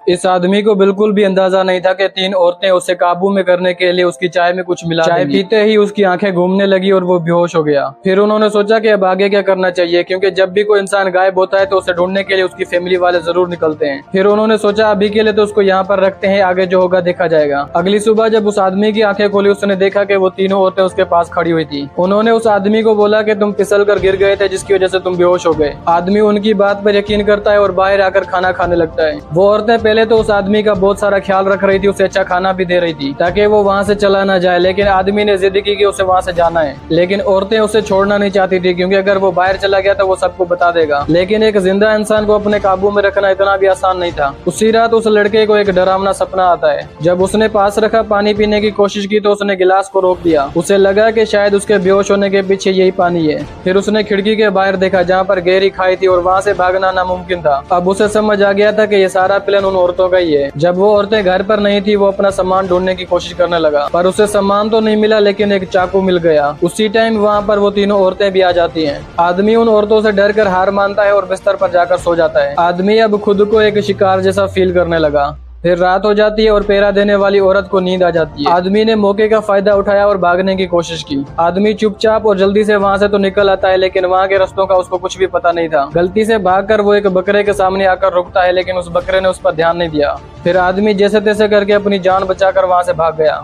इस आदमी को बिल्कुल भी अंदाजा नहीं था कि 3 औरतें उसे काबू में करने के लिए उसकी चाय में कुछ मिला चाय पीते ही उसकी आंखें घूमने लगी और वो बेहोश हो गया। फिर उन्होंने सोचा कि अब आगे क्या करना चाहिए, क्योंकि जब भी कोई इंसान गायब होता है तो उसे ढूंढने के लिए उसकी फैमिली वाले जरूर निकलते हैं। फिर उन्होंने सोचा अभी के लिए तो उसको यहाँ पर रखते हैं, आगे जो होगा देखा जाएगा। अगली सुबह जब उस आदमी की आंखें खोली, उसने देखा कि वो तीनों औरतें उसके पास खड़ी हुई थी। उन्होंने उस आदमी को बोला कि तुम फिसल कर गिर गए थे जिसकी वजह से तुम बेहोश हो गए। आदमी उनकी बात पर यकीन करता है और बाहर आकर खाना खाने लगता है। वो औरतें पहले तो उस आदमी का बहुत सारा ख्याल रख रही थी, उसे अच्छा खाना भी दे रही थी ताकि वो वहाँ से चला ना जाए, लेकिन आदमी ने जिद की कि उसे वहाँ से जाना है। लेकिन औरतें उसे छोड़ना नहीं चाहती थी, क्योंकि अगर वो बाहर चला गया तो वो सबको बता देगा। लेकिन एक जिंदा इंसान को अपने काबू में रखना इतना भी आसान नहीं था। उसी रात उस लड़के को एक डरावना सपना आता है। जब उसने पास रखा पानी पीने की कोशिश की तो उसने गिलास को रोक दिया। उसे लगा कि शायद उसके बेहोश होने के पीछे यही पानी है। फिर उसने खिड़की के बाहर देखा जहाँ पर गहरी खाई थी और वहाँ से भागना नामुमकिन था। अब उसे समझ आ गया था कि ये सारा प्लान उन औरतों का ही है। जब वो औरतें घर पर नहीं थी, वो अपना सामान ढूंढने की कोशिश करने लगा, पर उसे सामान तो नहीं मिला, लेकिन एक चाकू मिल गया। उसी टाइम वहाँ पर वो तीनों औरतें भी आ जाती हैं। आदमी उन औरतों से डर कर हार मानता है और बिस्तर पर जाकर सो जाता है। आदमी अब खुद को एक शिकार जैसा फील करने लगा। फिर रात हो जाती है और पहरा देने वाली औरत को नींद आ जाती है। आदमी ने मौके का फायदा उठाया और भागने की कोशिश की। आदमी चुपचाप और जल्दी से वहाँ से तो निकल आता है, लेकिन वहाँ के रास्तों का उसको कुछ भी पता नहीं था। गलती से भागकर वो एक बकरे के सामने आकर रुकता है, लेकिन उस बकरे ने उस पर ध्यान नहीं दिया। फिर आदमी जैसे तैसे करके अपनी जान बचाकर वहाँ से भाग गया।